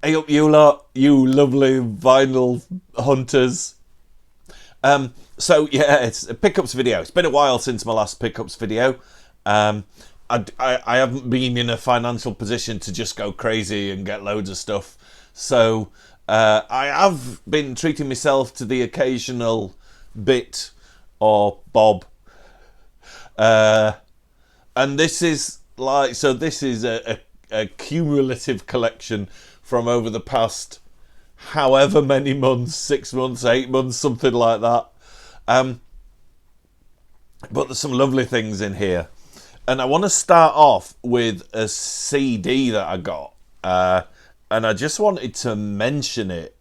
Hey up you lot, you lovely vinyl hunters. So yeah, it's a pickups video. It's been a while since my last pickups video. Um, I haven't been in a financial position to just go crazy and get loads of stuff. So I have been treating myself to the occasional bit or bob. Uh, and this is this is a cumulative collection from over the past however many months, 6 months, 8 months, something like that. Um, but there's some lovely things in here. And I want to start off with a CD that I got. And I just wanted to mention it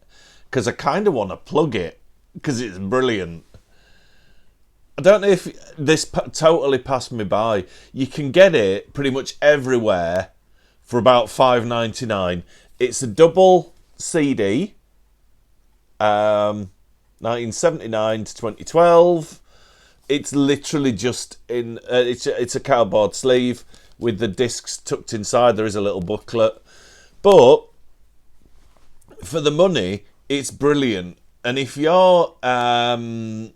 because I kind of want to plug it because it's brilliant. I don't know if this totally passed me by. You can get it pretty much everywhere for about $5.99. It's a double CD, 1979 to 2012. It's literally just in. It's a cardboard sleeve with the discs tucked inside. There is a little booklet, but for the money, it's brilliant. And if you're if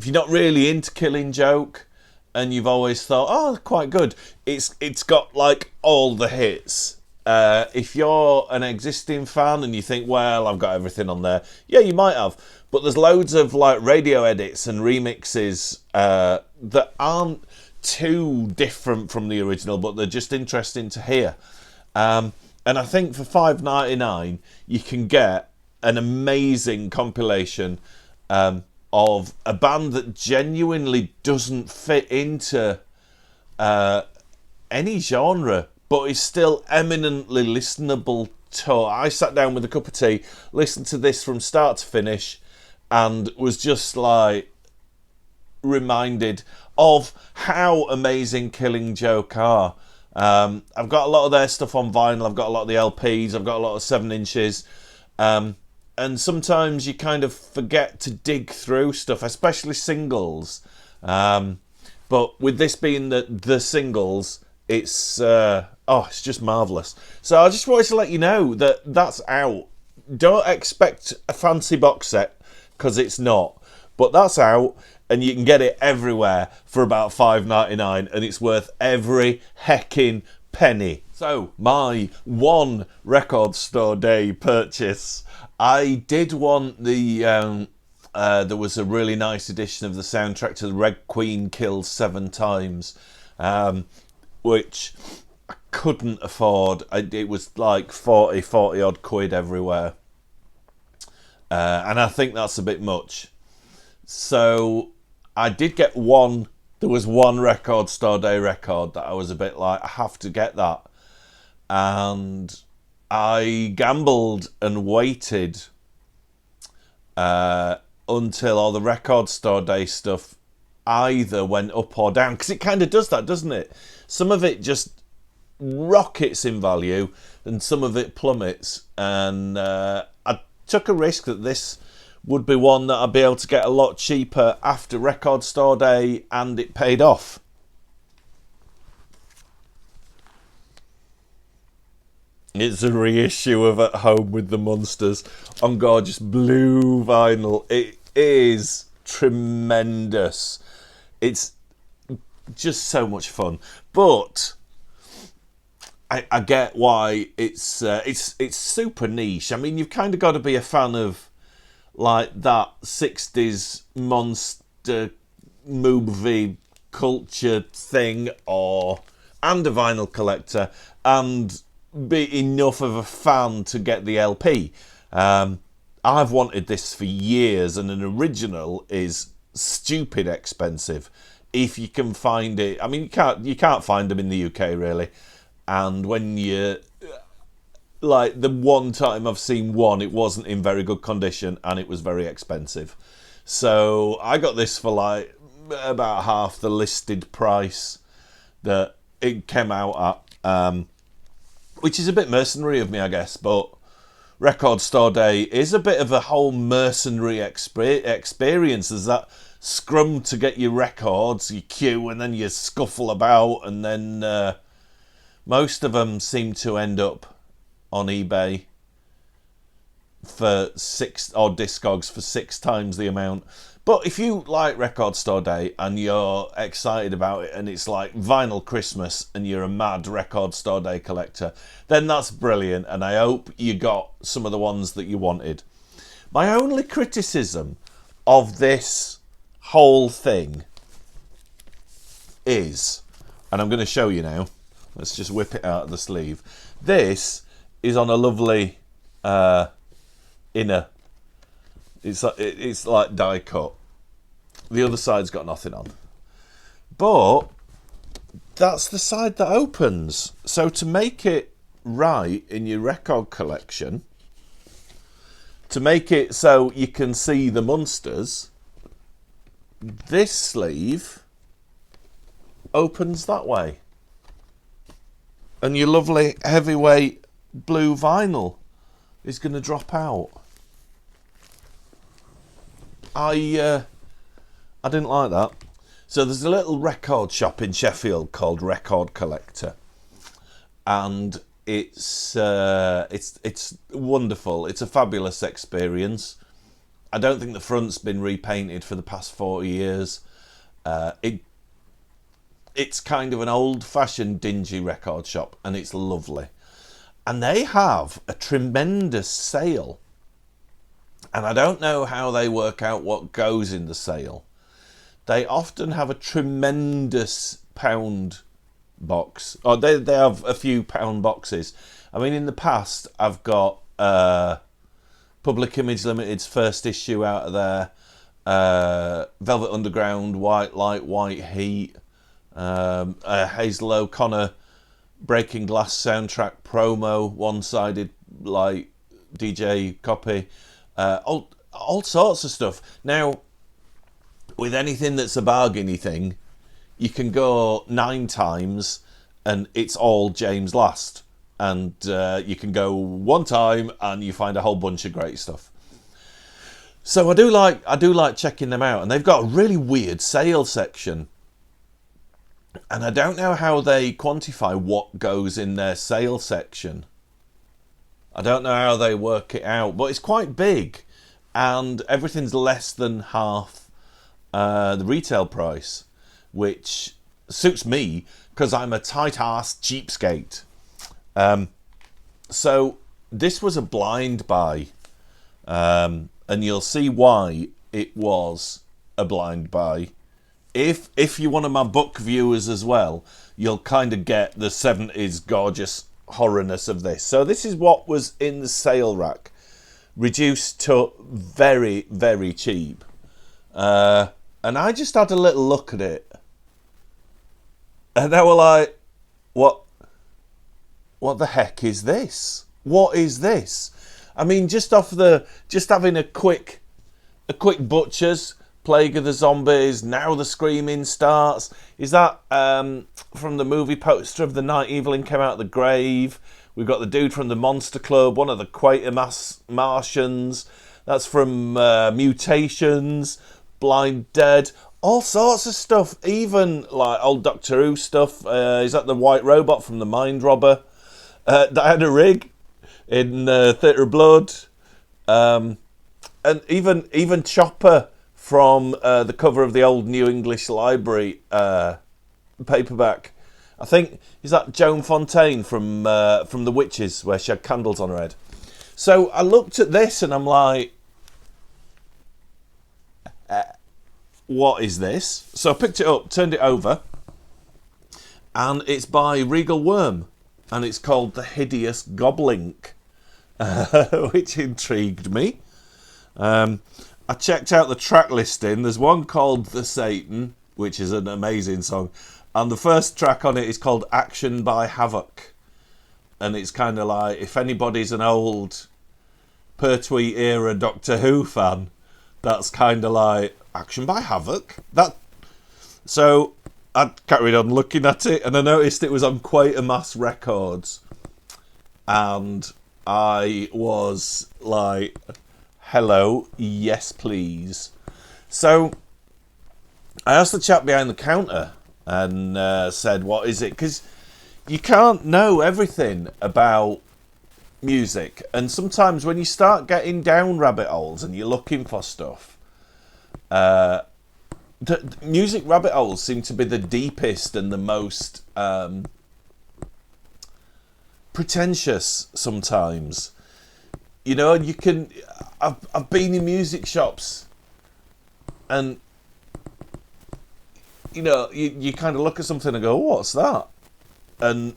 you're not really into Killing Joke, and you've always thought, oh, quite good, it's got like all the hits. If you're an existing fan and you think, well, I've got everything on there, yeah, you might have. But there's loads of like radio edits and remixes that aren't too different from the original, but they're just interesting to hear. And I think for $5.99 you can get an amazing compilation of a band that genuinely doesn't fit into any genre, but is still eminently listenable to. I sat down with a cup of tea, listened to this from start to finish, and was just like reminded of how amazing Killing Joke are. I've got a lot of their stuff on vinyl, I've got a lot of the LPs, I've got a lot of 7 inches. And sometimes you kind of forget to dig through stuff, especially singles. But with this being the singles, it's just marvellous. So I just wanted to let you know that that's out. Don't expect a fancy box set, because it's not. But that's out, and you can get it everywhere for about $5.99, and it's worth every heckin' penny. So, my one record store day purchase. I did want there was a really nice edition of the soundtrack to the Red Queen Kills 7 Times, which I couldn't afford. It was like 40 odd quid everywhere. And I think that's a bit much. So I did get one. There was one record store day record that I was a bit like, I have to get that. And I gambled and waited until all the record store day stuff either went up or down, because it kind of does that, doesn't it? Some of it just rockets in value and some of it plummets, and I took a risk that this would be one that I'd be able to get a lot cheaper after record store day, and it paid off. It's a reissue of At Home with the Monsters on gorgeous blue vinyl. It is tremendous. It's just so much fun. But I get why it's super niche. I mean, you've kind of got to be a fan of like that 60s monster movie culture thing, and a vinyl collector, and be enough of a fan to get the LP. I've wanted this for years, and an original is stupid expensive if you can find it. I mean, you can't find them in the UK really, and when you like, the one time I've seen one, it wasn't in very good condition and it was very expensive. So I got this for like about half the listed price that it came out at. Which is a bit mercenary of me, I guess, but record store day is a bit of a whole mercenary experience. There's that scrum to get your records, you queue, and then you scuffle about, and then most of them seem to end up on eBay for or Discogs for 6 times the amount. But if you like Record Store Day and you're excited about it and it's like vinyl Christmas and you're a mad Record Store Day collector, then that's brilliant, and I hope you got some of the ones that you wanted. My only criticism of this whole thing is, and I'm going to show you now, let's just whip it out of the sleeve. This is on a lovely inner, it's like die cut. The other side's got nothing on, but that's the side that opens. So to make it right in your record collection, to make it so you can see the monsters, this sleeve opens that way, and your lovely heavyweight blue vinyl is going to drop out. I didn't like that. So there's a little record shop in Sheffield called Record Collector, and it's wonderful. It's a fabulous experience. I don't think the front's been repainted for the past 40 years. It's kind of an old-fashioned dingy record shop, and it's lovely. And they have a tremendous sale. And I don't know how they work out what goes in the sale. They often have a tremendous pound box. Or they have a few pound boxes. I mean, in the past, I've got Public Image Limited's first issue out of there. Velvet Underground, White Light, White Heat. Hazel O'Connor Breaking Glass soundtrack promo, one-sided like DJ copy. All sorts of stuff. Now, with anything that's a bargainy thing, you can go 9 times and it's all James Last. And you can go 1 time and you find a whole bunch of great stuff. So I do like checking them out. And they've got a really weird sale section. And I don't know how they quantify what goes in their sale section. I don't know how they work it out, but it's quite big, and everything's less than half the retail price, which suits me because I'm a tight-ass cheapskate. So this was a blind buy, and you'll see why it was a blind buy. If you're one of my book viewers as well, you'll kind of get the 70s gorgeous horrorness of this. So this is what was in the sale rack, reduced to very, very cheap. And I just had a little look at it, and they were like, what the heck is this? What is this? I mean, just having a quick butcher's, Plague of the Zombies, Now the Screaming Starts. Is that from the movie poster of The Night Evelyn Came Out of the Grave? We've got the dude from the Monster Club, one of the Quatermass Martians. That's from Mutations, Blind Dead, all sorts of stuff. Even like old Doctor Who stuff. Is that the White Robot from The Mind Robber? Diana Rigg in Theatre of Blood. And even Chopper from the cover of the old New English Library paperback. I think, is that Joan Fontaine from The Witches, where she had candles on her head. So I looked at this and I'm like, what is this? So I picked it up, turned it over, and it's by Regal Worm, and it's called The Hideous Goblink, which intrigued me. I checked out the track listing. There's one called The Satan, which is an amazing song. And the first track on it is called Action by Havoc. And it's kind of like, if anybody's an old Pertwee era Doctor Who fan, that's kind of like Action by Havoc. So I carried on looking at it, and I noticed it was on Quatermass Records. And I was like, hello, yes please. So I asked the chap behind the counter and said, what is it? Because you can't know everything about music, and sometimes when you start getting down rabbit holes and you're looking for stuff, the music rabbit holes seem to be the deepest and the most pretentious sometimes. You know, you can. I've been in music shops, and you know, you kind of look at something and go, oh, "What's that?" And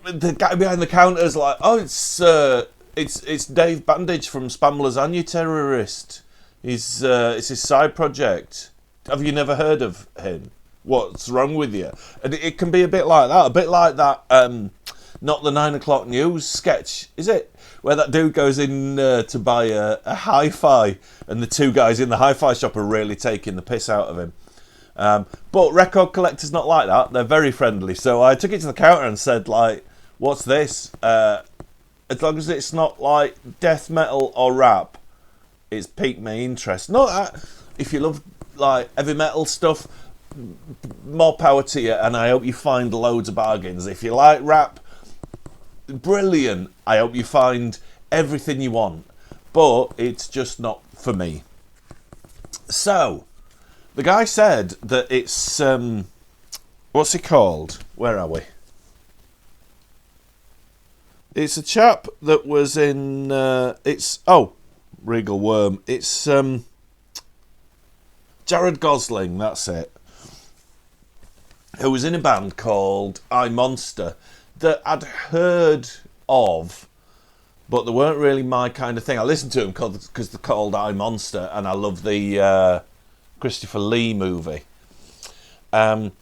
the guy behind the counter is like, "Oh, it's Dave Bandage from Spam Lasagna Terrorist. It's his side project. Have you never heard of him? What's wrong with you?" And it can be a bit like that, not the 9 o'clock news sketch, is it? Where that dude goes in to buy a hi-fi, and the two guys in the hi-fi shop are really taking the piss out of him. But record collectors not like that. They're very friendly. So I took it to the counter and said, like, "What's this?" As long as it's not like death metal or rap, it's piqued my interest. Not that if you love like heavy metal stuff, more power to you, and I hope you find loads of bargains. If you like rap, brilliant. I hope you find everything you want, but it's just not for me. So the guy said that it's what's it called? Where are we? It's a chap that was in Regal Worm. It's Jared Gosling, that's it. Who was in a band called I Monster that I'd heard of, but they weren't really my kind of thing. I listened to them because they're called I Monster, and I love the Christopher Lee movie. And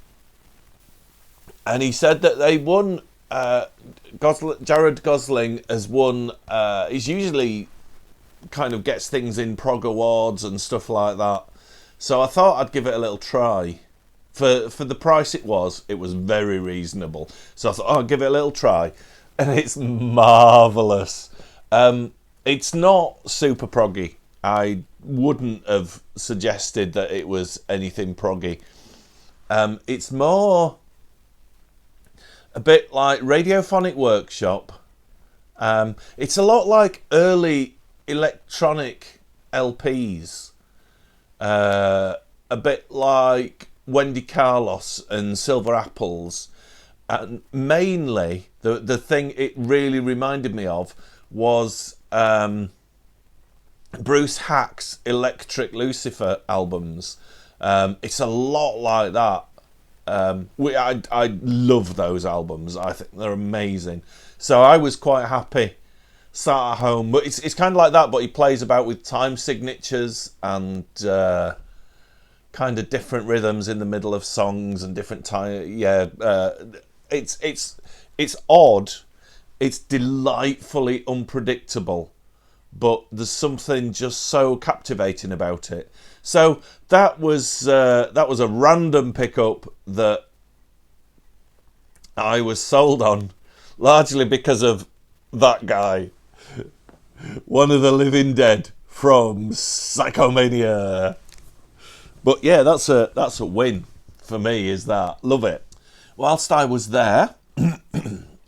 he said that they won. Jared Gosling has won. He's usually kind of gets things in prog awards and stuff like that. So I thought I'd give it a little try. For the price it was very reasonable. So I thought, I'll give it a little try. And it's marvellous. It's not super proggy. I wouldn't have suggested that it was anything proggy. It's more a bit like Radiophonic Workshop. It's a lot like early electronic LPs. A bit like Wendy Carlos and Silver Apples. And mainly, the thing it really reminded me of was Bruce Hack's Electric Lucifer albums. It's a lot like that. I love those albums. I think they're amazing. So I was quite happy sat at home. But it's kind of like that, but he plays about with time signatures and kind of different rhythms in the middle of songs and different time. Yeah, it's odd. It's delightfully unpredictable, but there's something just so captivating about it. So that was a random pickup that I was sold on, largely because of that guy, one of the living dead from Psychomania. But yeah, that's a win for me. Is that love it? Whilst I was there,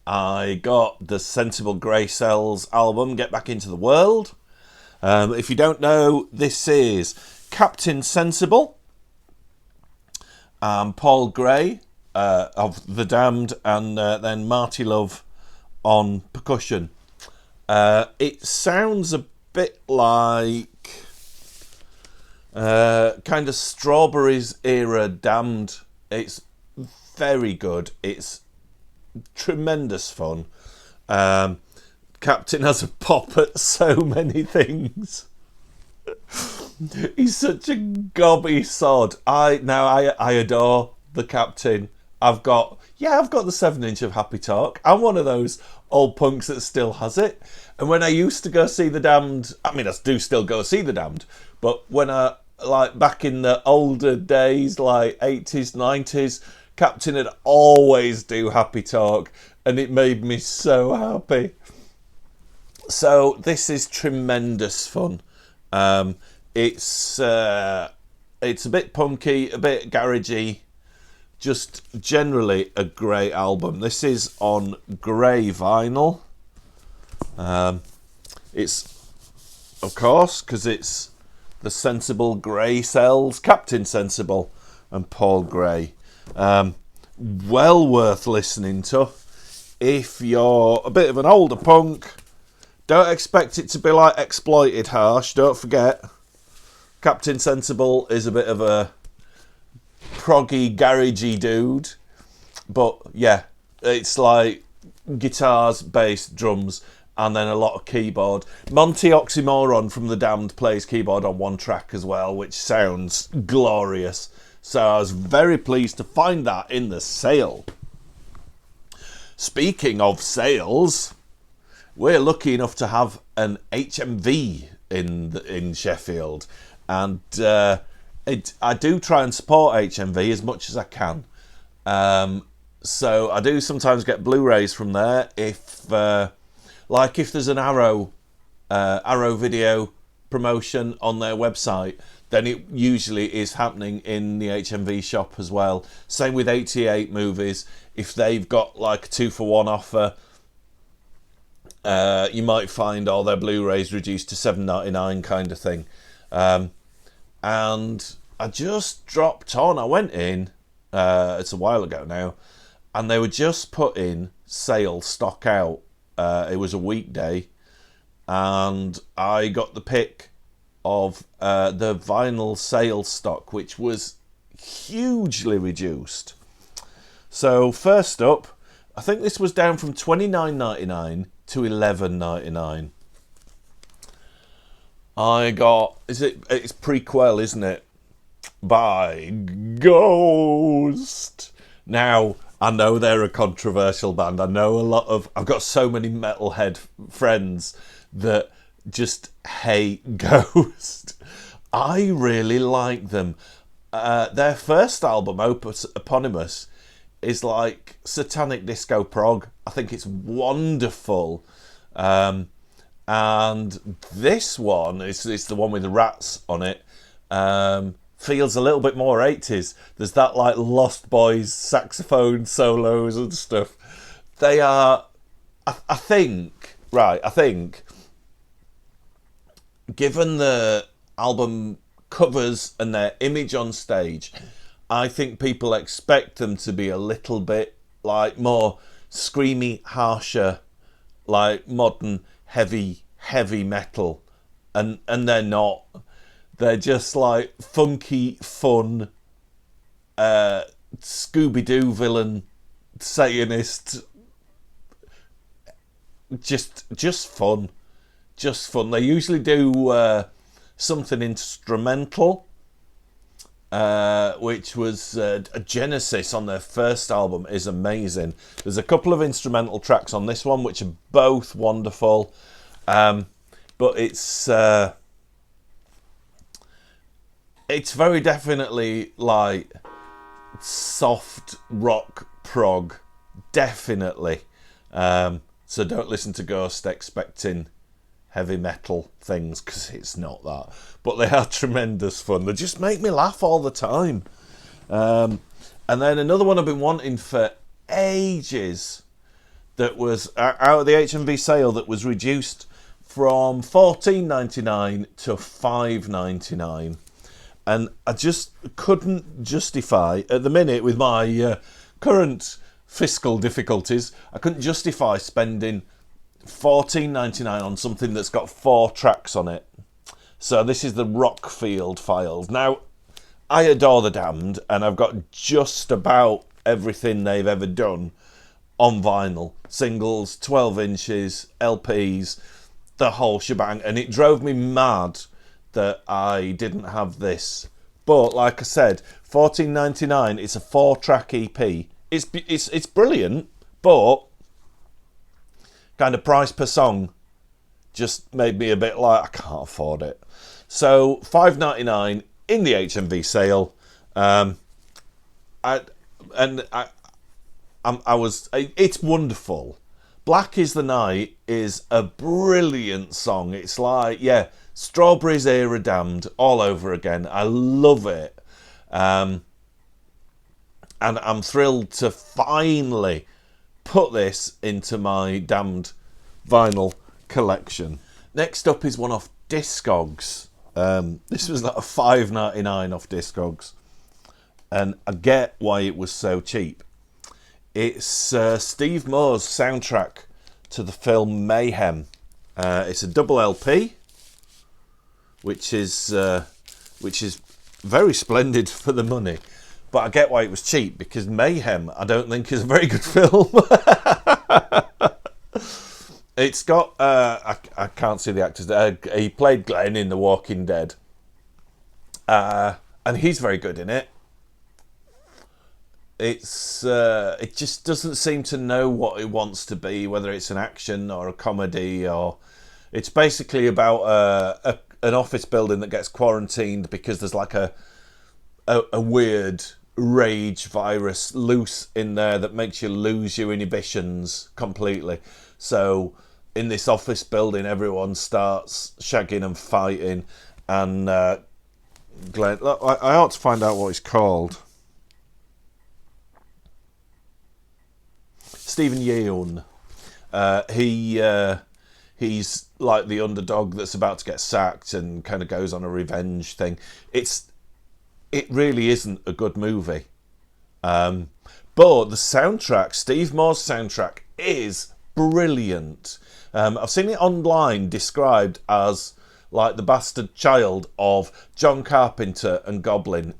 I got the Sensible Grey Cells album, Get Back Into the World. If you don't know, this is Captain Sensible, Paul Gray of The Damned, and then Marty Love on percussion. It sounds a bit like kind of Strawberries era Damned. It's very good. It's tremendous fun. Captain has a pop at so many things. He's such a gobby sod. I adore the Captain. I've got the 7-inch of Happy Talk. I'm one of those old punks that still has it. And when I used to go see The Damned, I mean, I do still go see The Damned, but when I, like, back in the older days, like 80s, 90s, Captain would always do Happy Talk, and it made me so happy. So this is tremendous fun. It's a bit punky, a bit garagey, just generally a great album. This is on grey vinyl. It's, of course, because it's the Sensible Grey Cells, Captain Sensible and Paul Gray. Well worth listening to. If you're a bit of an older punk, don't expect it to be like Exploited harsh. Don't forget, Captain Sensible is a bit of a proggy, garagey dude. But yeah, it's like guitars, bass, drums, and then a lot of keyboard. Monty Oxymoron from The Damned plays keyboard on one track as well, which sounds glorious. So I was very pleased to find that in the sale. Speaking of sales, we're lucky enough to have an HMV in Sheffield, and I do try and support HMV as much as I can. So I do sometimes get Blu-rays from there. If there's an Arrow video promotion on their website, then it usually is happening in the HMV shop as well. Same with 88 Movies. If they've got like a 2-for-1 offer, you might find all their Blu-rays reduced to $7.99 kind of thing. And I just dropped on. I went in, it's a while ago now, and they were just putting sale stock out. It was a weekday, and I got the pick of the vinyl sale stock, which was hugely reduced. So first up, I think this was down from $29.99 to $11.99. I got, it's Prequel, isn't it? By Ghost. Now, I know they're a controversial band. I know I've got so many metalhead friends that just hate Ghost. I really like them. Their first album, Opus Eponymous, is like satanic disco prog. I think it's wonderful. And this one, it's the one with the rats on it, feels a little bit more 80s. There's that like Lost Boys saxophone solos and stuff. They are, I think, given the album covers and their image on stage, I think people expect them to be a little bit like more screamy, harsher, like modern heavy metal, and they're not. They're just like funky, fun, Scooby-Doo villain, Satanist, just fun. They usually do something instrumental, which was a Genesis on their first album is amazing. There's a couple of instrumental tracks on this one which are both wonderful, but it's very definitely like soft rock prog, definitely. So don't listen to Ghost expecting heavy metal things, because it's not that. But they are tremendous fun. They just make me laugh all the time. And then another one I've been wanting for ages, that was out of the HMV sale, that was reduced from $14.99 to $5.99. And I just couldn't justify, at the minute with my current fiscal difficulties, I couldn't justify spending $14.99 on something that's got 4 tracks on it. So this is the Rockfield Files. Now, I adore The Damned, and I've got just about everything they've ever done on vinyl. Singles, 12 inches, LPs, the whole shebang. And it drove me mad that I didn't have this. But like I said, $14.99, it's a 4-track EP. It's brilliant, but kind of price per song just made me a bit like, I can't afford it. So $5.99 in the HMV sale. It's wonderful. Black is the Night is a brilliant song. It's like, yeah, Strawberries era Damned all over again. I love it. And I'm thrilled to finally put this into my damned vinyl collection. Next up is one off Discogs. This was like a $5.99 off Discogs, and I get why it was so cheap. It's Steve Moore's soundtrack to the film Mayhem. It's a double LP, which is very splendid for the money. But I get why it was cheap, because Mayhem, I don't think, is a very good film. It's got, I can't see the actors. He played Glenn in The Walking Dead. And he's very good in it. It just doesn't seem to know what it wants to be, whether it's an action or a comedy, or it's basically about an office building that gets quarantined because there's like a weird rage virus loose in there that makes you lose your inhibitions completely. So in this office building, everyone starts shagging and fighting, and Glenn, look, I ought to find out what he's called. Stephen Yeun. He's like the underdog that's about to get sacked and kind of goes on a revenge thing. It really isn't a good movie. But the soundtrack, Steve Moore's soundtrack, is brilliant. I've seen it online described as like the bastard child of John Carpenter and Goblin.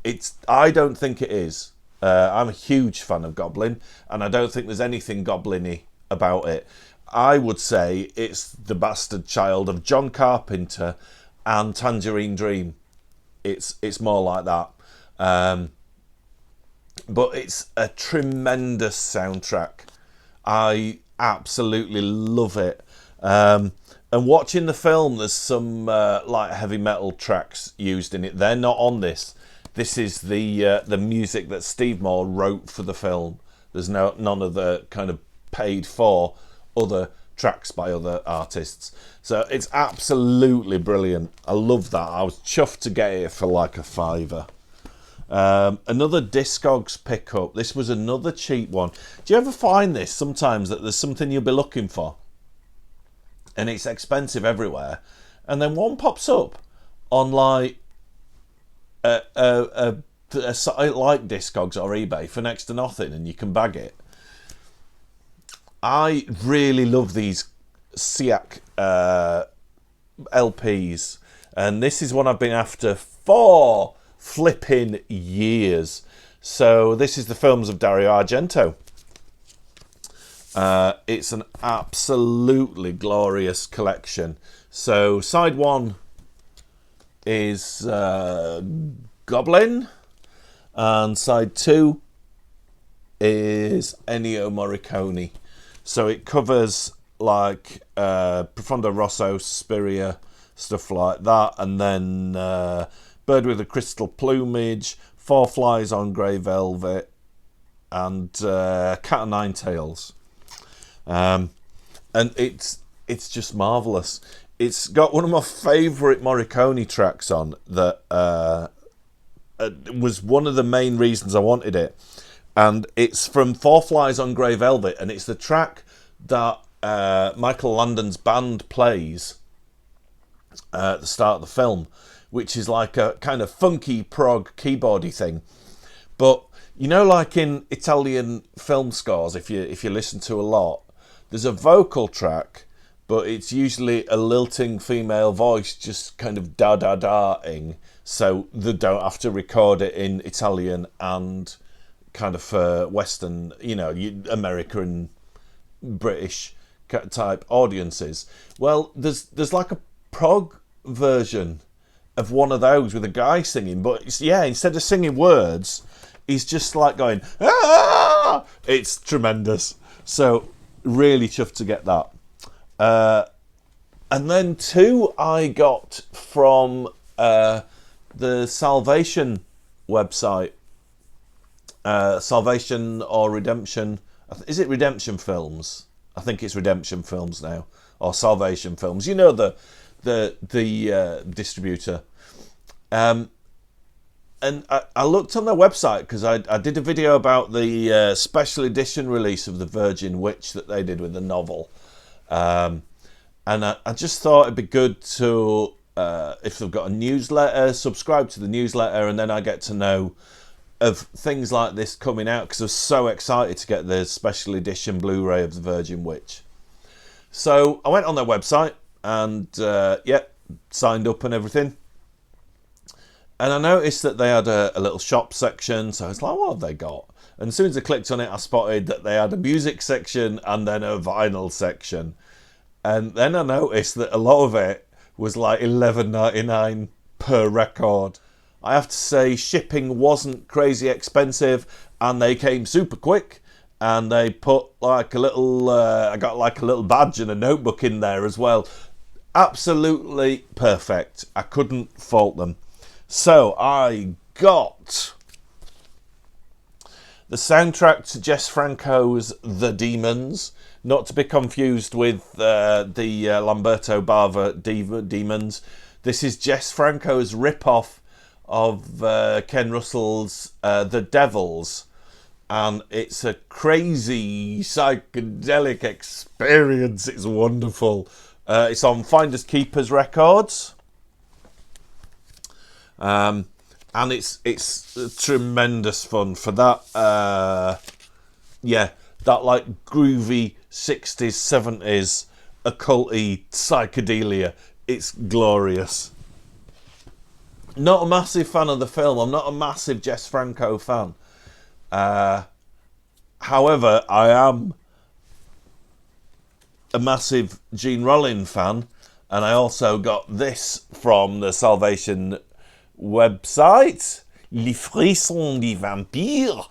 I don't think it is. I'm a huge fan of Goblin, and I don't think there's anything Goblin-y about it. I would say it's the bastard child of John Carpenter and Tangerine Dream. It's more like that. But it's a tremendous soundtrack. I absolutely love it. And watching the film, there's some like heavy metal tracks used in it. They're not on this. This is the music that Steve Moore wrote for the film. There's none of the kind of paid for other tracks by other artists. So it's absolutely brilliant. I love that. I was chuffed to get it for like a $5. Another Discogs pickup. This was another cheap one. Do you ever find this sometimes, that there's something you'll be looking for and it's expensive everywhere, and then one pops up on like a site like Discogs or eBay for next to nothing, and you can bag it? I really love these SIAC LPs, and this is one I've been after for flipping years. So this is the films of Daria Argento. It's an absolutely glorious collection. So side one is Goblin, and side two is Ennio Morricone. So it covers like Profondo Rosso, Suspiria, stuff like that, and then Bird with a Crystal Plumage, Four Flies on Grey Velvet, and Cat o' Nine Tails. And it's just marvellous. It's got one of my favourite Morricone tracks on that was one of the main reasons I wanted it. And it's from Four Flies on Grey Velvet, and it's the track that Michael Landon's band plays at the start of the film, which is like a kind of funky prog keyboardy thing. But you know, like in Italian film scores, if you listen to a lot, there's a vocal track, but it's usually a lilting female voice just kind of da-da-da-ing, so they don't have to record it in Italian and kind of Western, American, British type audiences. Well, there's like a prog version of one of those with a guy singing, but instead of singing words, he's just like going, ah! It's tremendous. So really chuffed to get that. And then two I got from the Salvation website. Salvation or Redemption. Is it Redemption Films? I think it's Redemption Films now, or Salvation Films. You know, the distributor. I looked on their website because I did a video about the special edition release of the Virgin Witch that they did with the novel. And I just thought it'd be good to, if they've got a newsletter, subscribe to the newsletter, and then I get to know of things like this coming out, because I was so excited to get the special edition Blu-ray of the Virgin Witch. So I went on their website and signed up and everything. And I noticed that they had a little shop section, so I was like, what have they got? And as soon as I clicked on it, I spotted that they had a music section and then a vinyl section. And then I noticed that a lot of it was like $11.99 per record. I have to say, shipping wasn't crazy expensive, and they came super quick. And they put like a little, I got like a little badge and a notebook in there as well. Absolutely perfect. I couldn't fault them. So I got the soundtrack to Jess Franco's The Demons, not to be confused with the Lamberto Bava Demons. This is Jess Franco's rip-off of Ken Russell's The Devils, and it's a crazy psychedelic experience. It's wonderful. It's on Finders Keepers Records. And it's tremendous fun for that. That like groovy 60s, 70s occulty psychedelia. It's glorious. Not a massive fan of the film. I'm not a massive Jess Franco fan. However, I am a massive Gene Rollin fan, and I also got this from the Salvation website, Les Frissons des Vampires,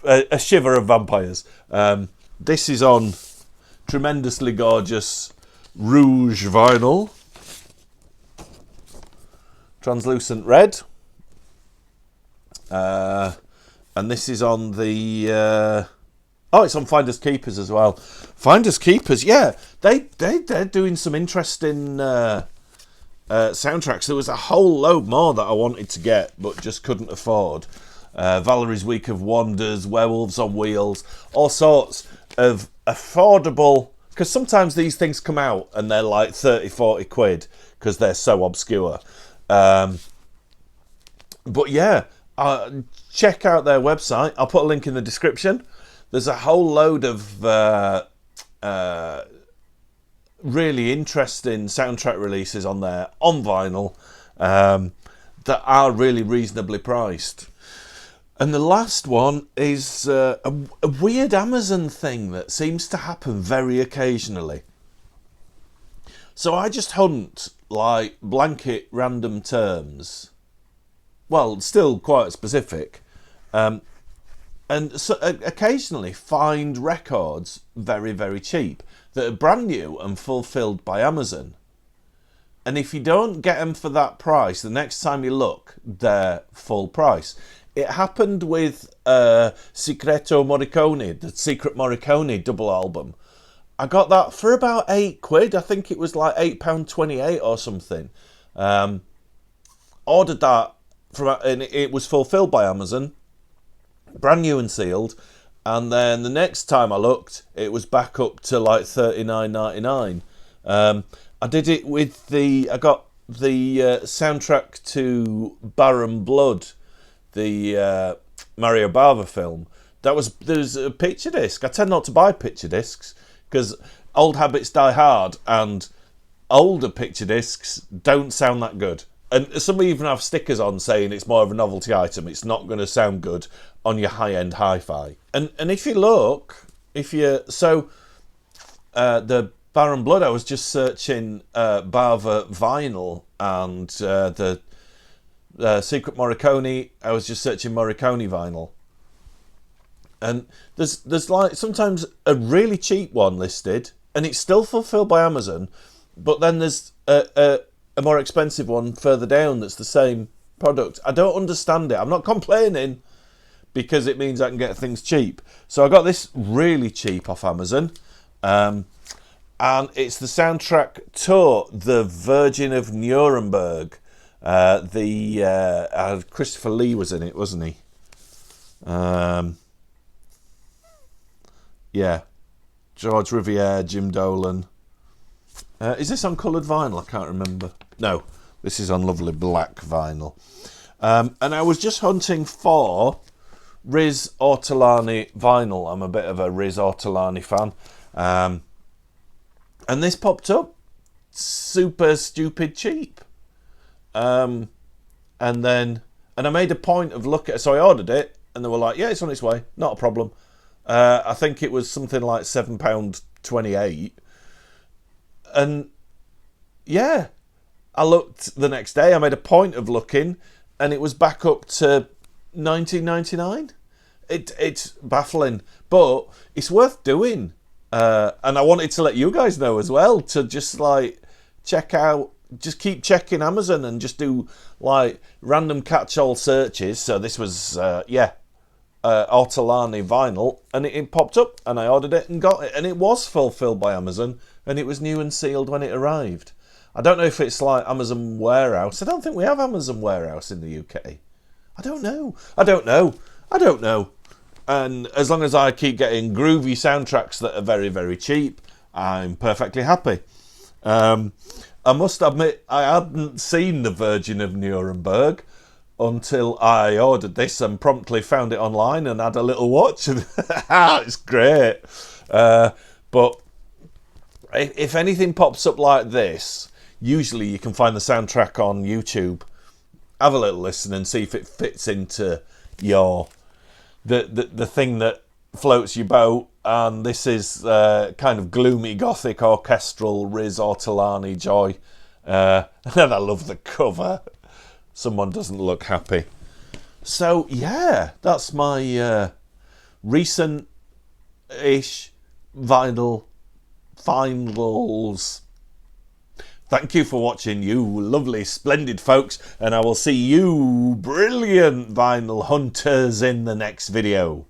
a shiver of vampires. This is on tremendously gorgeous rouge vinyl, translucent red, and this is on the it's on Finders Keepers as well. Finders Keepers, yeah, they're doing some interesting soundtracks. There was a whole load more that I wanted to get but just couldn't afford. Valerie's Week of Wonders, Werewolves on Wheels, all sorts of affordable, because sometimes these things come out and they're like 30-40 quid because they're so obscure. But yeah, check out their website. I'll put a link in the description. There's a whole load of really interesting soundtrack releases on there on vinyl that are really reasonably priced. And the last one is a weird Amazon thing that seems to happen very occasionally. So I just hunt like blanket random terms, well, still quite specific, and so occasionally find records very, very cheap that are brand new and fulfilled by Amazon. And if you don't get them for that price, the next time you look, they're full price. It happened with Secreto Morricone, the Secret Morricone double album. I got that for about £8. I think it was like £8.28 or something. Ordered that and it was fulfilled by Amazon, brand new and sealed. And then the next time I looked, it was back up to like $39.99. I did it with I got the soundtrack to Baron Blood, the Mario Bava film. There's a picture disc. I tend not to buy picture discs because old habits die hard, and older picture discs don't sound that good. And some even have stickers on saying it's more of a novelty item. It's not going to sound good on your high-end hi-fi. And if you look, the Baron Blood, I was just searching Bava vinyl, and the Secret Morricone, I was just searching Morricone vinyl. And there's like sometimes a really cheap one listed, and it's still fulfilled by Amazon, but then there's a more expensive one further down that's the same product. I don't understand it. I'm not complaining because it means I can get things cheap. So I got this really cheap off Amazon, and it's the soundtrack to the Virgin of Nuremberg. Christopher Lee was in it, wasn't he? Yeah, George Riviere, Jim Dolan. Is this on coloured vinyl? I can't remember. No, this is on lovely black vinyl. And I was just hunting for Riz Ortolani vinyl. I'm a bit of a Riz Ortolani fan. And this popped up. Super stupid cheap. And I made a point of looking. So I ordered it, and they were like, "Yeah, it's on its way. Not a problem." I think it was something like £7.28. And yeah, I looked the next day. I made a point of looking, and it was back up to £19.99. It's baffling, but it's worth doing. And I wanted to let you guys know as well to just like check out. Just keep checking Amazon and just do like random catch-all searches. So this was Ortolani vinyl, and it popped up, and I ordered it and got it, and it was fulfilled by Amazon, and it was new and sealed when it arrived. I don't know if it's like Amazon Warehouse. I don't think we have Amazon Warehouse in the UK. I don't know. And as long as I keep getting groovy soundtracks that are very, very cheap, I'm perfectly happy. I must admit, I hadn't seen the Virgin of Nuremberg until I ordered this and promptly found it online and had a little watch. It's great. But if anything pops up like this, usually you can find the soundtrack on YouTube. Have a little listen and see if it fits into your the thing that floats your boat. And this is kind of gloomy gothic orchestral Riz Ortolani joy. And I love the cover. Someone doesn't look happy. So yeah, that's my recent-ish vinyl finals. Thank you for watching, you lovely, splendid folks, and I will see you brilliant vinyl hunters in the next video.